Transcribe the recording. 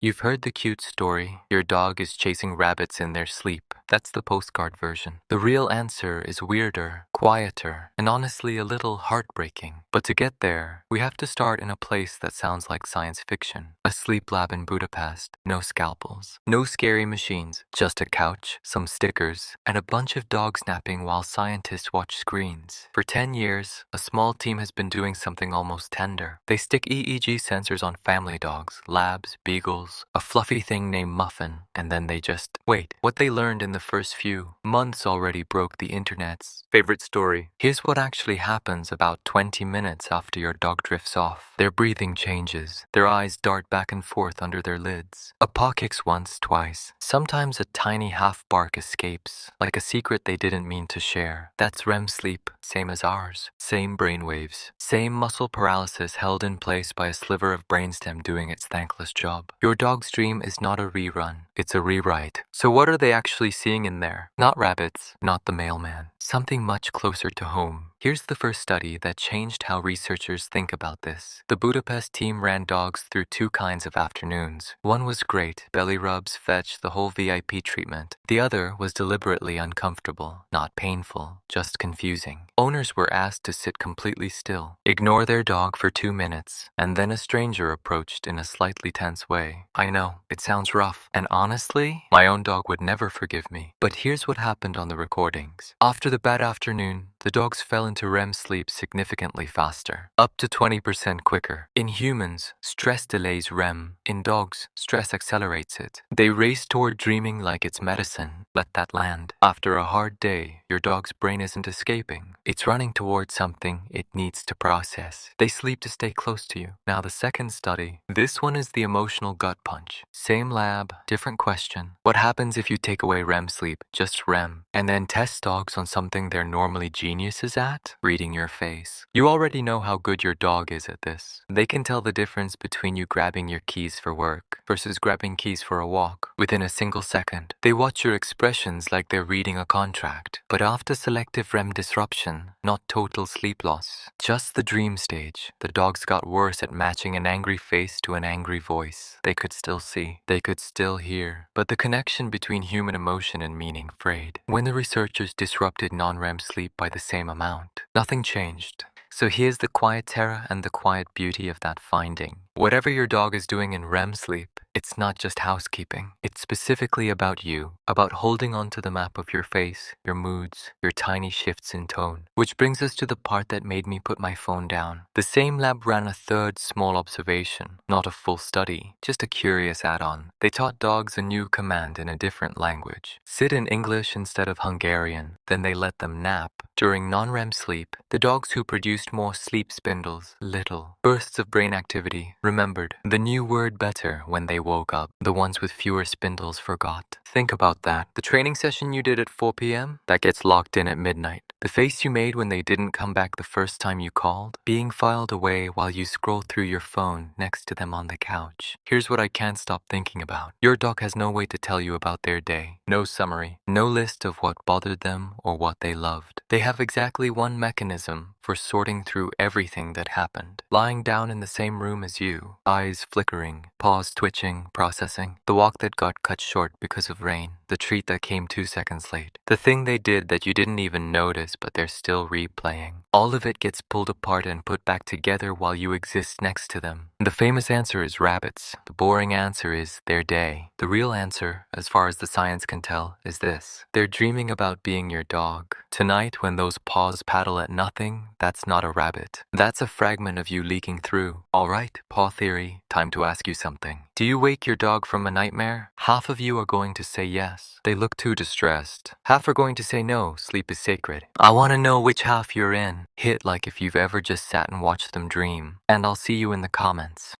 You've heard the cute story, your dog is chasing rabbits in their sleep. That's the postcard version. The real answer is weirder, quieter, and honestly a little heartbreaking. But to get there, we have to start in a place that sounds like science fiction. A sleep lab in Budapest. No scalpels. No scary machines. Just a couch, some stickers, and a bunch of dogs napping while scientists watch screens. For 10 years, a small team has been doing something almost tender. They stick EEG sensors on family dogs, labs, beagles, a fluffy thing named Muffin, and then they just wait. What they learned in the first few months already broke the internet's favorite story. Here's what actually happens about 20 minutes after your dog drifts off. Their breathing changes. Their eyes dart back and forth under their lids. A paw kicks once, twice. Sometimes a tiny half bark escapes, like a secret they didn't mean to share. That's REM sleep, same as ours. Same brainwaves. Same muscle paralysis held in place by a sliver of brainstem doing its thankless job. Your dog's dream is not a rerun, it's a rewrite. So what are they actually seeing in there? Not rabbits, not the mailman. Something much closer to home. Here's the first study that changed how researchers think about this. The Budapest team ran dogs through two kinds of afternoons. One was great, belly rubs, fetch, the whole VIP treatment. The other was deliberately uncomfortable, not painful, just confusing. Owners were asked to sit completely still, ignore their dog for 2 minutes, and then a stranger approached in a slightly tense way. I know, it sounds rough, and honestly, my own dog would never forgive me. But here's what happened on the recordings. After the bad afternoon, the dogs fell into REM sleep significantly faster, up to 20% quicker. In humans, stress delays REM. In dogs, stress accelerates it. They race toward dreaming like it's medicine. Let that land. After a hard day, your dog's brain isn't escaping. It's running towards something it needs to process. They sleep to stay close to you. Now the second study. This one is the emotional gut punch. Same lab, different question. What happens if you take away REM sleep, just REM, and then test dogs on something they're normally geniuses at? Reading your face. You already know how good your dog is at this. They can tell the difference between you grabbing your keys for work versus grabbing keys for a walk within a single second. They watch your expressions like they're reading a contract. But after selective REM disruption, not total sleep loss, just the dream stage, the dogs got worse at matching an angry face to an angry voice. They could still see, they could still hear, but the connection between human emotion and meaning frayed. When the researchers disrupted non-REM sleep by the same amount, nothing changed. So here's the quiet terror and the quiet beauty of that finding. Whatever your dog is doing in REM sleep, it's not just housekeeping. It's specifically about you, about holding onto the map of your face, your moods, your tiny shifts in tone. Which brings us to the part that made me put my phone down. The same lab ran a third small observation, not a full study, just a curious add-on. They taught dogs a new command in a different language. Sit in English instead of Hungarian. Then they let them nap. During non-REM sleep, the dogs who produced more sleep spindles, little bursts of brain activity, remembered the new word better when they woke up. The ones with fewer spindles forgot. Think about that. The training session you did at 4 p.m., that gets locked in at midnight. The face you made when they didn't come back the first time you called, being filed away while you scroll through your phone next to them on the couch. Here's what I can't stop thinking about. Your dog has no way to tell you about their day. No summary. No list of what bothered them or what they loved. They have exactly one mechanism for sorting through everything that happened. Lying down in the same room as you, eyes flickering, paws twitching, processing. The walk that got cut short because of rain. The treat that came 2 seconds late. The thing they did that you didn't even notice but they're still replaying. All of it gets pulled apart and put back together while you exist next to them. The famous answer is rabbits. The boring answer is their day. The real answer, as far as the science can tell, is this. They're dreaming about being your dog. Tonight, when those paws paddle at nothing, that's not a rabbit. That's a fragment of you leaking through. Alright, paw theory, time to ask you something. Do you wake your dog from a nightmare? Half of you are going to say yes. They look too distressed. Half are going to say no, sleep is sacred. I want to know which half you're in. Hit like if you've ever just sat and watched them dream. And I'll see you in the comments.